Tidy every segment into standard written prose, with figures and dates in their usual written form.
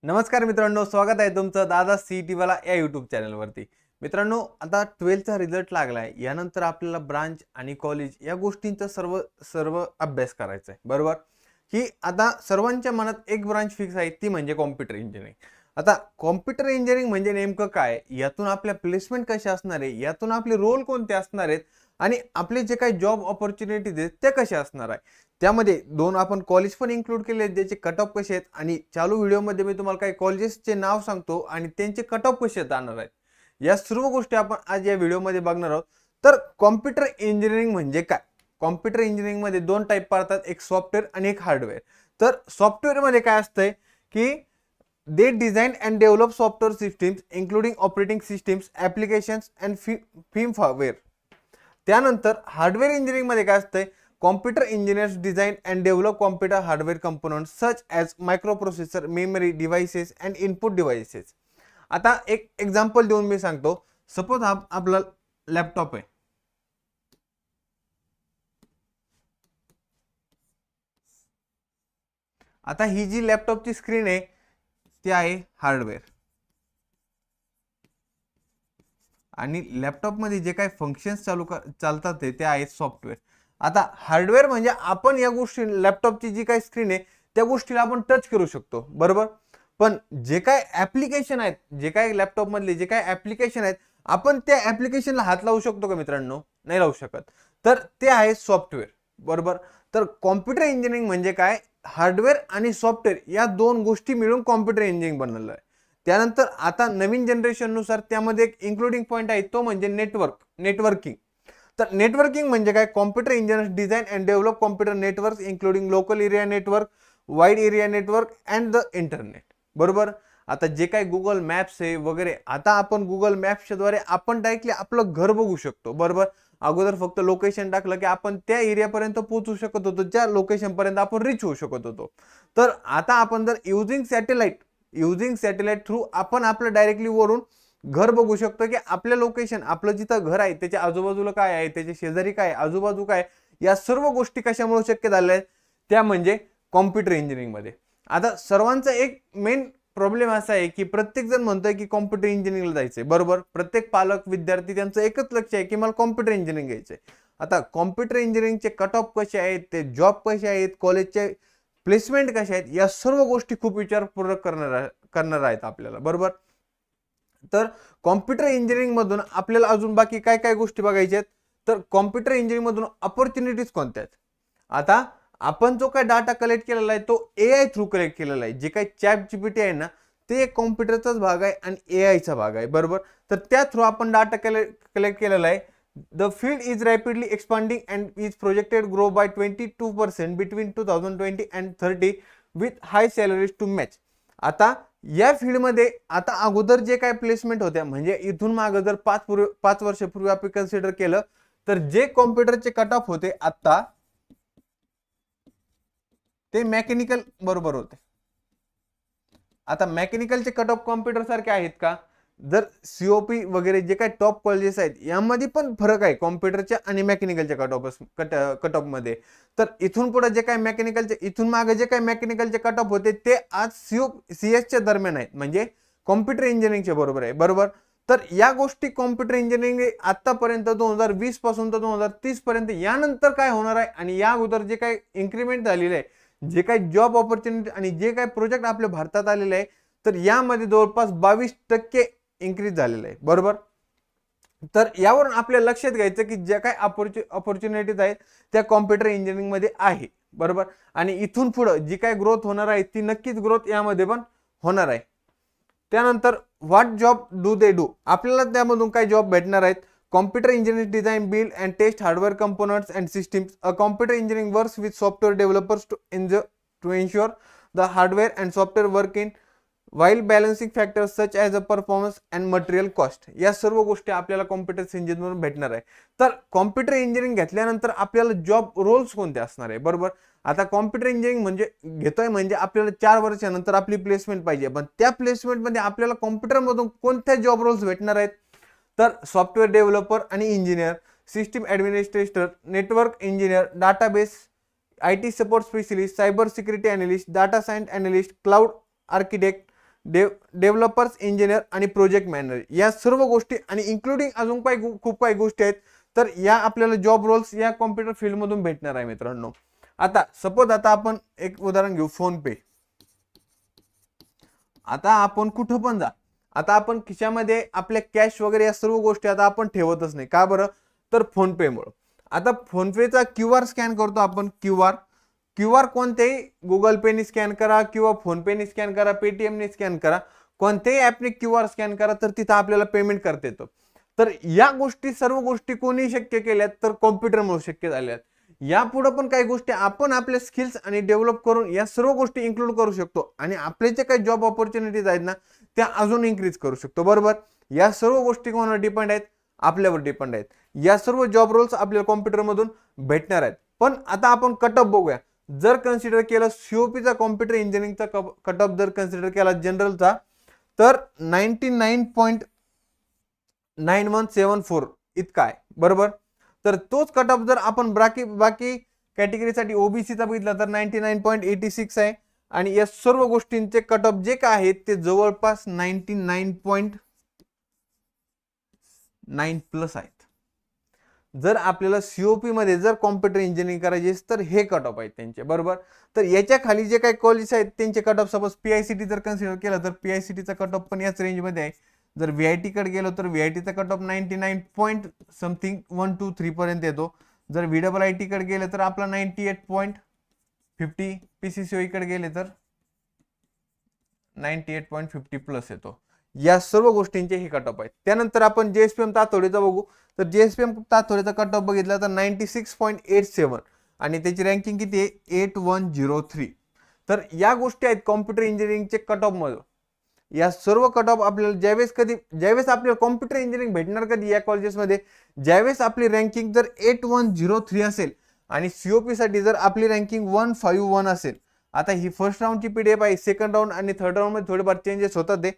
नमस्कार मित्रांनो, स्वागत आहे तुमचं दादा सीईटी वाला या यूट्यूब चॅनलवरती। मित्रांनो, आता 12th रिझल्ट लागलाय, यानंतर आपल्याला ब्रांच आणि कॉलेज या गोष्टींचा सर्व सर्व अभ्यास करायचा आहे, बरोबर। ही आता सर्वांच्या मनात एक ब्रांच फिक्स आहे, ती म्हणजे कॉम्प्युटर इंजिनिअरिंग। आता कॉम्प्युटर इंजिनिअरिंग म्हणजे नेमकं काय, यातून आपल्या प्लेसमेंट कसे असणार आहे, यातून आपले रोल कोणते असणार आहेत आणि आपले जे काही जॉब अपॉर्च्युनिटीज आहेत ते कसे असणार आहे। त्यामध्ये दोन आपण कॉलेज पण इन्क्लूड केले आहेत, ज्याचे कट ऑफ कसे आहेत, आणि चालू व्हिडिओमध्ये मी तुम्हाला काही कॉलेजेसचे नाव सांगतो आणि त्यांचे कट ऑफ कसे जाणार आहेत, या सर्व गोष्टी आपण आज या व्हिडिओमध्ये बघणार आहोत। तर कॉम्प्युटर इंजिनिअरिंग म्हणजे काय? कॉम्प्युटर इंजिनिअरिंग मध्ये दोन टाइप पडतात, एक सॉफ्टवेअर आणि एक हार्डवेअर। तर सॉफ्टवेअर मध्ये काय असतंय की they design and develop software systems including operating systems, applications and firmware. त्यानंतर हार्डवेअर इंजिनिअरिंग मध्ये काय असतंय, computer engineers design and develop computer hardware components such as microprocessor, memory devices and input devices। आता एक एग्जांपल देऊन मी सांगतो। Suppose आपला laptop आहे, आता ही जी लॅपटॉपची स्क्रीन आहे ती आहे हार्डवेअर, आणि लॅपटॉप मध्ये जे काही फंक्शन्स चालतात ते आहेत सॉफ्टवेअर। आता हार्डवेअर म्हणजे आपण या गोष्टी, लॅपटॉपची जी काही स्क्रीन आहे त्या गोष्टीला आपण टच करू शकतो, बरोबर। पण जे काय ऍप्लिकेशन आहेत, जे काय लॅपटॉप मधले जे काय ऍप्लिकेशन आहेत, आपण त्या ऍप्लिकेशनला हात लावू शकतो का मित्रांनो? नाही लावू शकत। तर ते आहे सॉफ्टवेअर, बरोबर। तर कॉम्प्युटर इंजिनिअरिंग म्हणजे काय, हार्डवेअर आणि सॉफ्टवेअर या दोन गोष्टी मिळून कॉम्प्युटर इंजिनिअरिंग बनलेलं आहे। त्यानंतर आता नवीन जनरेशन नुसार त्यामध्ये एक इन्क्लुडिंग पॉइंट आहे, तो म्हणजे नेटवर्किंग। तर नेटवर्किंग म्हणजे काय, computer engineers design and develop computer network including local area network, wide area network and the internet, बरोबर। आता जे काही गुगल मॅप्स आहे वगैरे, आता आपण गुगल मॅप्सच्या द्वारे आपण डायरेक्टली आपलं घर बघू शकतो, बरोबर। अगोदर फक्त लोकेशन टाकलं की आपण त्या एरियापर्यंत पोहोचू शकत होतो, ज्या लोकेशन पर्यंत आपण रीच होऊ शकत होतो। तर आता आपण जर युजिंग सॅटेलाइट थ्रू आपण आपलं डायरेक्टली वरून घर बघू शकतो की आपल्या लोकेशन, आपलं जिथं घर आहे त्याच्या आजूबाजूला काय आहे, त्याच्या शेजारी काय, आजूबाजू काय, या सर्व गोष्टी कशामुळे शक्य झाल्या आहेत, त्या म्हणजे कॉम्प्युटर इंजिनिअरिंग मध्ये। आता सर्वांचा एक मेन प्रॉब्लेम असा आहे की प्रत्येक जण म्हणतोय की कॉम्प्युटर इंजिनिअरिंगला जायचंय, बरोबर। प्रत्येक पालक विद्यार्थी त्यांचं एकच लक्ष आहे की मला कॉम्प्युटर इंजिनिअरिंग घ्यायचंय। आता कॉम्प्युटर इंजिनिअरिंगचे कट ऑफ कसे आहेत, ते जॉब कसे आहेत, कॉलेजचे प्लेसमेंट कसे आहेत, या सर्व गोष्टी खूप विचारपूर्वक करणार आहेत आपल्याला, बरोबर। तर कॉम्प्युटर इंजिनिअरिंग मधून आपल्याला अजून बाकी काय काय गोष्टी बघायच्या आहेत, तर कॉम्प्युटर इंजिनिअरिंग मधून अपॉर्च्युनिटीज कोणत्या आहेत। आता आपण जो काय डाटा कलेक्ट केलेला आहे तो एआय थ्रू कलेक्ट केलेला आहे। जे काही चॅट जीपीटी आहे ना, ते एक कॉम्प्युटरचाच भाग आहे आणि एआयचा भाग आहे, बरोबर। तर त्या थ्रू आपण डाटा कलेक्ट केलेला आहे। The field is rapidly expanding and is projected grow by 22% between 2020 and 30 with high salaries to match. आता या फील्डमध्ये आता अगोदर जे काय प्लेसमेंट होत्या, म्हणजे इथून मागे जर 5 वर्षापूर्वी आपण कन्सिडर केलं तर जे कॉम्प्युटरचे कट ऑफ होते आता, ते मेकॅनिकल बरोबर होते। आता मेकॅनिकलचे कट ऑफ कॉम्प्युटर सारखे आहेत का? जर सीओपी वगैरे जे काही टॉप कॉलेजेस आहेत यामध्ये पण फरक आहे कॉम्प्युटरच्या आणि मेकॅनिकलच्या कट ऑफ मध्ये। तर इथून पुढे जे काही मेकॅनिकलचे, इथून मागे जे काही मेकॅनिकलचे कट ऑफ होते ते आज सीएसच्या दरम्यान आहेत, म्हणजे कॉम्प्युटर इंजिनिअरिंगच्या बरोबर आहे, बरोबर। तर या गोष्टी कॉम्प्युटर इंजिनिअरिंग आतापर्यंत 2020 पासून तर 2030 पर्यंत, यानंतर काय होणार आहे आणि या अगोदर जे काही इन्क्रीमेंट झालेले आहे, जे काही जॉब ऑपॉर्च्युनिटी आणि जे काही प्रोजेक्ट आपल्या भारतात आलेले आहे, तर यामध्ये जवळपास 22% इन्क्रीज झालेलं आहे, बरोबर। तर यावरून आपल्याला लक्षात घ्यायचं की ज्या काही अपॉर्च्युनिटीज आहेत त्या कॉम्प्युटर इंजिनिअरिंग मध्ये आहे, बरोबर। आणि इथून पुढे जी काही ग्रोथ होणार आहे ती नक्कीच ग्रोथ यामध्ये पण होणार आहे। त्यानंतर what job do they do, आपल्याला त्यामधून काय जॉब भेटणार आहेत। Computer engineering design, build and test hardware components and systems. A computer engineering works with software developers to ensure the hardware and software work in while balancing factors such as a performance and material cost. या सर्व गोष्टी आपल्याला computer engineering भेटणार आहे। तर computer engineering घेतल्यानंतर आपल्याला job Rolls कोणते असणार आहे, बरोबर। आता कॉम्प्युटर इंजिनिअरिंग म्हणजे घेतोय म्हणजे आपल्याला 4 वर्षानंतर आपली प्लेसमेंट पाहिजे, पण त्या प्लेसमेंटमध्ये आपल्याला कॉम्प्युटरमधून कोणत्या जॉब रोल्स भेटणार आहेत, तर सॉफ्टवेअर डेव्हलपर आणि engineer, system administrator, network engineer, database, IT support specialist, cyber security analyst, data science analyst, cloud architect, developers, engineer आणि प्रोजेक्ट मॅनेजर या सर्व गोष्टी आणि इन्क्लुडिंग अजून खूप काही गोष्टी आहेत. तर या आपल्याला जॉब रोल्स या कॉम्प्युटर फील्डमधून भेटणार आहे मित्रांनो. आता सपोज आता आपण एक उदाहरण घेऊ, फोन पे. आता आपण कुठं पण जा, आता आपण खिशामध्ये आपल्या कॅश वगैरे या सर्व गोष्टी आता आपण ठेवतच नाही. का बरं? तर फोन पे मुळे. आता फोन पेचा QR स्कॅन करतो आपण. क्यूआर कोणत्याही गुगल पेने स्कॅन करा किंवा फोन पेने स्कॅन करा, पेटीएमने स्कॅन करा, कोणत्याही ॲपने QR स्कॅन करा, तर तिथं आपल्याला पेमेंट करता येतं. तर या गोष्टी सर्व गोष्टी कोणी शक्य केल्यात? तर कॉम्प्युटरमुळे शक्य झाल्यात. यापुढे पण काही गोष्टी आपण आपले स्किल्स आणि डेव्हलप करून या सर्व गोष्टी इन्क्लूड करू शकतो आणि आपले जे काही जॉब ऑपॉर्च्युनिटीज आहेत ना त्या अजून इन्क्रीज करू शकतो. बरोबर? या सर्व गोष्टी कोणावर डिपेंड आहेत? आपल्यावर डिपेंड आहेत. या सर्व जॉब रोल्स आपल्याला कॉम्प्युटरमधून भेटणार आहेत. पण आता आपण कटअप बघूया. जर कन्सिडर केलं सीओपीचा, कॉम्प्युटर इंजिनिअरिंगचा कटअप जर कन्सिडर केला जनरलचा, तर 99.9174 इतका आहे. बरोबर? तर तोच कटअप जर आपण बाकी कॅटेगरीसाठी ओबीसीचा बघितला तर 99.86 आहे आणि या सर्व गोष्टींचे कटअप जे काय आहेत ते जवळपास 99.9 प्लस आहेत. जर आपल्याला सीओपी मध्ये जर कॉम्प्युटर इंजिनिअरिंग करायचे तर हे कटअप आहेत त्यांचे. बरोबर? तर याच्या खाली जे काही कॉलेज आहेत त्यांचे कटअप, सपोज पीआयसीटी जर कन्सिडर केलं तर पीआयसीटीचा कटअप पण याच रेंजमध्ये आहे. जर व्हीआयटी कडे गेलो तर व्हीआयटीचा कटअप 99 पॉईंट समथिंग 123 पर्यंत येतो. जर VIIT कडे गेले तर आपला 98.50, पीसीसीओई कडे गेले तर 98.50 प्लस येतो. या सर्व गोष्टींचे हे कटअप आहेत. त्यानंतर आपण जेएसपीएम तातोडीचा बघू. तर जेएसपीएम तातोडीचा कटअप बघितला तर 96.87 आणि त्याची रँकिंग किती आहे? 8103. तर या गोष्टी आहेत कॉम्प्युटर इंजिनिअरिंगचे कटअप मध्ये. या सर्व कटअप आपल्याला ज्यावेळेस आपल्याला कॉम्प्युटर इंजिनिअरिंग भेटणार कधी या कॉलेजेसमध्ये, ज्यावेळेस आपली रँकिंग जर 8103 असेल आणि सीओपी साठी जर आपली रँकिंग 151 असेल. आता ही फर्स्ट राऊंडची पीडीएफ आहे. सेकंड राऊंड आणि थर्ड राऊंड मध्ये थोडेफार चेंजेस होतात ते.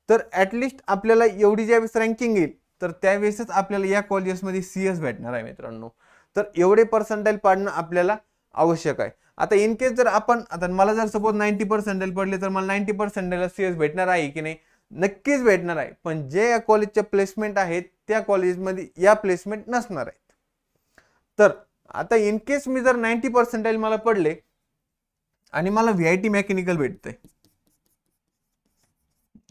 तर ऍटलिस्ट आपल्याला एवढी ज्यावेळेस रँकिंग येईल तर त्यावेळेसच आपल्याला या कॉलेजेसमध्ये सीएस भेटणार आहे मित्रांनो. तर एवढे पर्सेंटाईल पाडणं आपल्याला आवश्यक आहे. आता इन केस जर आपण, आता मला जर सपोज 90% पडले तर मला 90% सीएस भेटणार आहे की नाही? नक्कीच भेटणार आहे. पण जे या कॉलेजच्या प्लेसमेंट आहेत त्या कॉलेजमध्ये या प्लेसमेंट नसणार आहेत. तर आता इन केस मी जर 90% मला पडले आणि मला व्हीआयटी मेकॅनिकल भेटतंय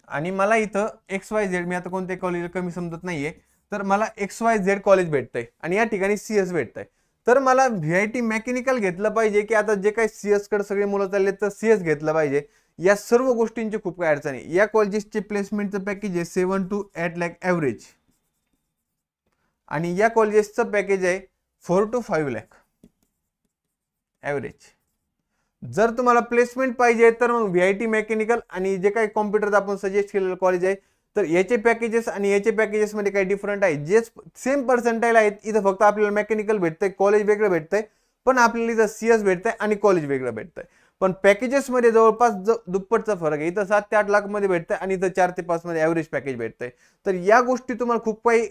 आणि मला इथं XYZ, मी आता कोणत्या कॉलेज कमी समजत नाहीये, तर मला XYZ कॉलेज भेटतंय आणि या ठिकाणी सीएस भेटतंय. तर मला व्हीआयटी मेकॅनिकल घेतलं पाहिजे की आता जे काही सीएस कडे सगळे मुलं चालले तर सीएस घेतलं पाहिजे? या सर्व गोष्टींची खूप काही अडचणी. या कॉलेजेसचे प्लेसमेंटचं पॅकेज आहे 7 to 8 लाख ॲव्हरेज आणि या कॉलेजेसचं पॅकेज आहे 4 to 5 लाख ॲव्हरेज. जर तुम्हाला प्लेसमेंट पाहिजे तर मग व्हीआयटी मेकॅनिकल आणि जे काही कॉम्प्युटर आपण सजेस्ट केलेलं कॉलेज आहे तर याचे पॅकेजेस आणि याचे पॅकेजेस मध्ये काही डिफरंट आहे. जे सेम पर्सेंटाईल आहेत, इथं फक्त आपल्याला मेकॅनिकल भेटतंय, कॉलेज वेगळं भेटतंय, पण आपल्याला इथं सीएस भेटतंय आणि कॉलेज वेगळं भेटतंय. पण पॅकेजेस मध्ये जवळपास दुप्पटचा फरक आहे. इथं 7 ते 8 लाख मध्ये भेटतंय आणि इथं 4 ते 5 मध्ये ॲव्हरेज पॅकेज भेटतंय. तर या गोष्टी तुम्हाला खूप काही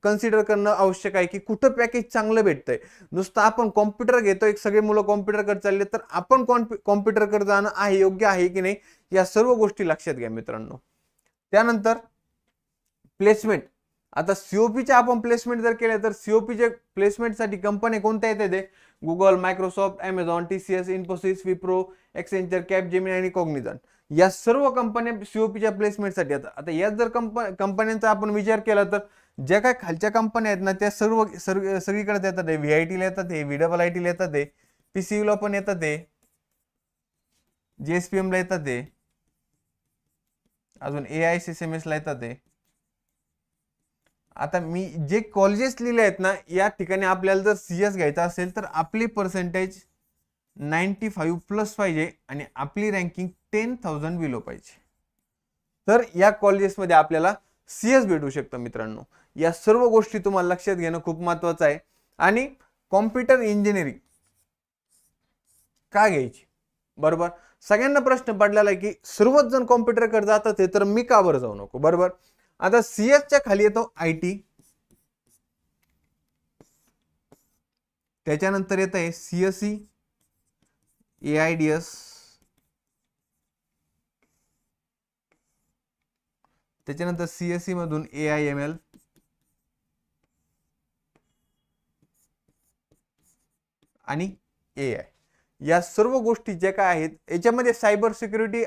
कन्सिडर करणं आवश्यक आहे की कुठं पॅकेज चांगलं भेटतंय. नुसतं आपण कॉम्प्युटर घेतोय, सगळे मुलं कॉम्प्युटरकडे चालले, तर आपण कॉम्प्युटरकडे जाणं आहे योग्य आहे की नाही? या सर्व गोष्टी लक्षात घ्या मित्रांनो. त्यानंतर प्लेसमेंट. आता सीओपीचे आपण प्लेसमेंट जर केले तर सीओपीचे प्लेसमेंटसाठी कंपनी कोणत्या येते? ते Google, Microsoft, Amazon, TCS, Infosys, Wipro, Accenture, Capgemini आणि कॉग्निझंट या सर्व कंपन्या सीओपीच्या प्लेसमेंटसाठी येतात. आता यात जर कंपन्यांचा आपण विचार केला तर ज्या काही खालच्या कंपन्या आहेत ना त्या सगळीकडे येतात. व्हीआयटीला येतात, VIITला येतात, PCUला पण येतात, JSPMला येतात, अजून AICSMSला येतात. आता मी जे कॉलेजेस लिहिले आहेत ना या ठिकाणी आपल्याला जर सीएस घ्यायचा असेल तर आपली पर्सेंटेज 95 प्लस पाहिजे आणि आपली रँकिंग 10,000 बिलो पाहिजे. तर या कॉलेजेसमध्ये आपल्याला सीएस भेटू शकतं मित्रांनो. या सर्व गोष्टी तुम्हाला लक्षात घेणं खूप महत्त्वाचं आहे. आणि कॉम्प्युटर इंजिनिअरिंग का घ्यायची? बरोबर, सगळ्यांना प्रश्न पडलेला आहे की सर्वच जण कॉम्प्युटरकडे जातात तर मी का बरं जाऊ नको? बरोबर, आता सीएसच्या खाली येतो IT, त्याच्यानंतर येत आहे CSE, AIDS, त्याच्यानंतर CSE मधून AIML, आणि AI, या सर्व गोष्टी ज्या काय आहेत याच्यामध्ये सायबर सिक्युरिटी,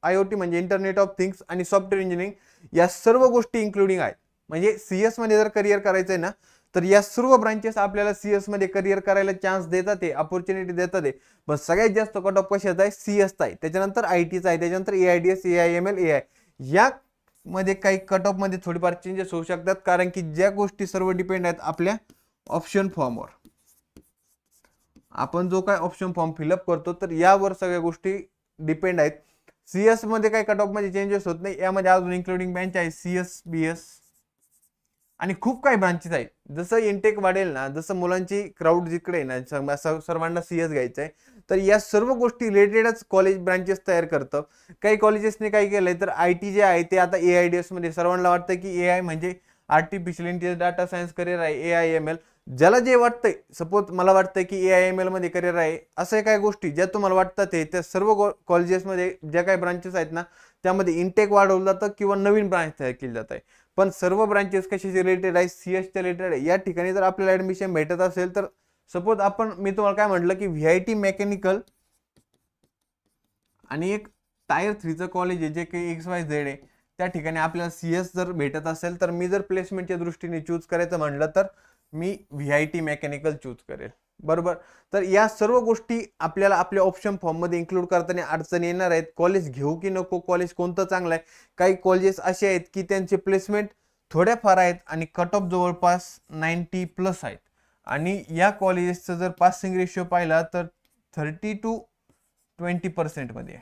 IoT म्हणजे इंटरनेट ऑफ थिंग्स आणि सॉफ्टवेअर इंजिनिअरिंग या सर्व गोष्टी इन्क्लुडिंग आहेत. म्हणजे CS मध्ये जर करिअर करायचं आहे ना तर या सर्व ब्रांचेस आपल्याला CS मध्ये करिअर करायला चान्स देतात, ते अपॉर्च्युनिटी देतात ते. पण सगळ्यात जास्त कट ऑफ कशाचा आहे? CS चा आहे, त्याच्यानंतर ITचा आहे, त्याच्यानंतर AIDS, AIML, AI. या मध्ये काही कट ऑफ मध्ये थोडीफार चेंजेस होऊ शकतात, कारण की ज्या गोष्टी सर्व डिपेंड आहेत आपल्या ऑप्शन फॉर्मवर. आपण जो काय ऑप्शन फॉर्म फिलअप करतो तर यावर सगळ्या गोष्टी डिपेंड आहेत. CS मध्ये काही कट ऑफ मध्ये चेंजेस होत नाही. यामध्ये अजून इन्क्लुडिंग ब्रांच आहे CS, BS आणि खूप काही ब्रांचेस आहेत. जसं इनटेक वाढेल ना, जसं मुलांची क्राऊड जिकडे ना, सर्वांना CS घ्यायचं आहे, तर या सर्व गोष्टी रिलेटेडच कॉलेज ब्रांचेस तयार करतं. काही कॉलेजेसने काय केलंय तर IT जे आहे ते आता AIDS मध्ये, सर्वांना वाटतं की AI म्हणजे artificial intelligence, data science career आहे, AIML. ज्याला जे वाटतंय, सपोज मला वाटतंय की AIML मध्ये करिअर आहे, अशा काही गोष्टी ज्या तुम्हाला वाटतात त्या सर्व कॉलेजेसमध्ये ज्या काही ब्रांचेस आहेत ना त्यामध्ये इनटेक वाढवलं जातं किंवा नवीन ब्रांच तयार केली जात आहे. पण सर्व ब्रांचेस कशाशी रिलेटेड आहे? CS रिलेटेड आहे. या ठिकाणी जर आपल्याला ऍडमिशन भेटत असेल तर सपोज मी तुम्हाला काय म्हटलं की VIT मेकॅनिकल आणि एक टायर 3चं कॉलेज आहे जे काही XYZ आहे, त्या ठिकाणी आपल्याला CS जर भेटत असेल तर मी जर प्लेसमेंटच्या दृष्टीने चूज करायचं म्हटलं तर मी VIT मेकॅनिकल चूज करेल, बरोबर. तर या सर्व गोष्टी आपल्याला आपल्या ऑप्शन फॉर्म मध्ये इन्क्लूड करताना अडचणी येणार आहेत. कॉलेज घेऊ की नको, कॉलेज कोणतं चांगलं आहे. काही कॉलेजेस असे आहेत की त्यांचे प्लेसमेंट थोड्याफार आहेत आणि कट ऑफ जवळपास 90+ आहेत. आणि या कॉलेजेसचं जर पासिंग रेशिओ पाहिला तर 30 to 20% मध्ये.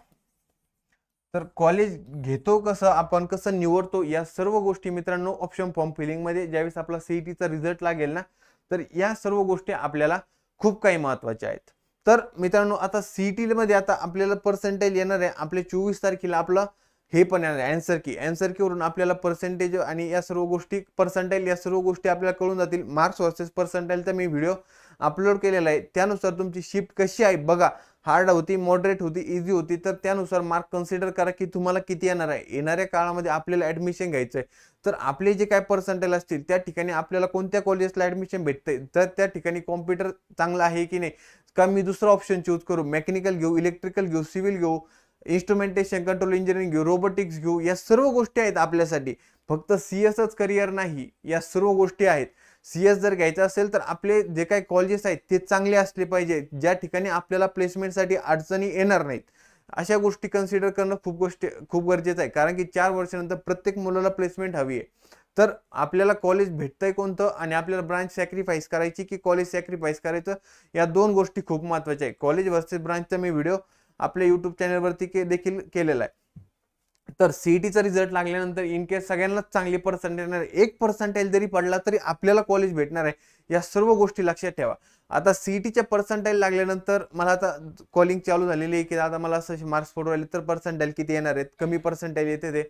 तर कॉलेज घेतो कसं, आपण कसं निवडतो, या सर्व गोष्टी मित्रांनो ऑप्शन फॉर्म फिलिंग मध्ये ज्यावेळेस आपला CETचा रिझल्ट लागेल ना तर या सर्व गोष्टी आपल्याला खूप काही महत्त्वाच्या आहेत. तर मित्रांनो आता CET मध्ये आता आपल्याला पर्सेंटेज येणार आहे. आपले 24 तारखेला आपलं हे पण येणार आहे अँसर की वरून आपल्याला पर्सेंटेज आणि या सर्व गोष्टी, पर्सेंटाइल, या सर्व गोष्टी आपल्याला कळून जातील. मार्क्स वर्सेस पर्सेंटाइलचा मी व्हिडिओ अपलोड केलेला आहे. त्यानुसार तुमची शिफ्ट कशी आहे बघा, हार्ड होती, मॉडरेट होती, इझी होती, तर त्यानुसार मार्क कन्सिडर करा की तुम्हाला किती येणार आहे. येणाऱ्या काळामध्ये आपल्याला ऍडमिशन घ्यायचं आहे तर आपले जे काय पर्सेंटाइल असतील त्या ठिकाणी आपल्याला कोणत्या कॉलेजला ऍडमिशन भेटतंय, तर त्या ठिकाणी कॉम्प्युटर चांगला आहे की नाही, का मी दुसरा ऑप्शन चूज करू, मेकॅनिकल घेऊ, इलेक्ट्रिकल घेऊ, सिव्हिल घेऊ, इन्स्ट्रुमेंटेशन कंट्रोल इंजिनिअरिंग घेऊ, रोबोटिक्स घेऊ. या सर्व गोष्टी आहेत आपल्यासाठी. फक्त CSच करिअर नाही, या सर्व गोष्टी आहेत. CS जर घ्यायचं असेल तर आपले जे काही कॉलेजेस आहेत ते चांगले असले पाहिजे, ज्या ठिकाणी आपल्याला प्लेसमेंटसाठी अडचणी येणार नाहीत. अशा गोष्टी कन्सिडर करणं खूप गरजेचं आहे, कारण की 4 वर्षानंतर प्रत्येक मुलाला प्लेसमेंट हवी आहे. तर आपल्याला कॉलेज भेटतंय कोणतं आणि आपल्याला ब्रांच सॅक्रिफाईस करायची की कॉलेज सॅक्रिफाईस करायचं, या दोन गोष्टी खूप महत्त्वाच्या आहेत. कॉलेज वर्सेस ब्रांचचा मी व्हिडिओ आपल्या YouTube चॅनलवरती देखील केलेला आहे. तर CETचा रिझल्ट लागल्यानंतर इन केस सगळ्यांनाच चांगली पर्सेंटेज येणार आहे, 1% जरी पडला तरी आपल्याला कॉलेज भेटणार आहे. या सर्व गोष्टी लक्षात ठेवा. आता CETच्या पर्सेंटाइल लागल्यानंतर मला आता कॉलिंग चालू झालेली आहे की आता मला असं मार्क्स पडू राहिले तर पर्सेंटाइल किती येणार आहेत, कमी पर्सेंटाइल येते ते.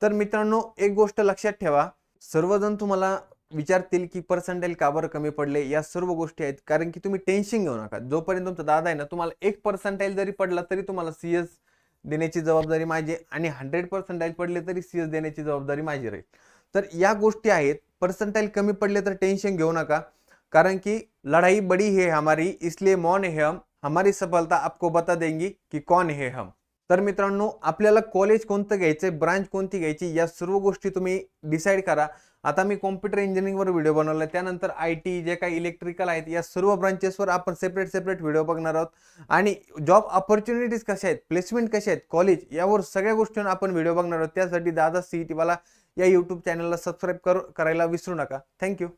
तर मित्रांनो एक गोष्ट लक्षात ठेवा, सर्वजण तुम्हाला विचारतील की पर्सेंटाइल का बरं कमी पडले, या सर्व गोष्टी आहेत. कारण की तुम्ही टेन्शन घेऊ नका, जोपर्यंत तुमचा दादा आहे ना, तुम्हाला 1% जरी पडला तरी तुम्हाला CS देण्याची जबाबदारी माझी, आणि 100% पडले तरी CS देण्याची जबाबदारी माझी राहील. तर या गोष्टी आहेत. पर्सेंटाइल कमी पडले तर टेन्शन घेऊ नका, कारण की लढाई बड़ी है हमारी, इसलिए मौन है हम, हमारी सफलता आपको बता देंगी की कौन है हम. तर मित्रांनो आपल्याला कॉलेज कोणतं घ्यायचंय, ब्रांच कोणती घ्यायची, या सर्व गोष्टी तुम्ही डिसाईड करा. आता मी कॉम्प्युटर इंजिनिअरिंगवर व्हिडिओ बनवला, त्यानंतर IT जे काही इलेक्ट्रिकल आहेत या सर्व ब्रांचेसवर आपण सेपरेट व्हिडिओ बघणार आहोत. आणि जॉब ऑपॉर्च्युनिटीज कशा आहेत, प्लेसमेंट कशा आहेत, कॉलेज, यावर सगळ्या गोष्टींवर आपण व्हिडिओ बघणार आहोत. त्यासाठी दादा CET वाला या YouTube चॅनलला सबस्क्राईब करायला विसरू नका. थँक्यू.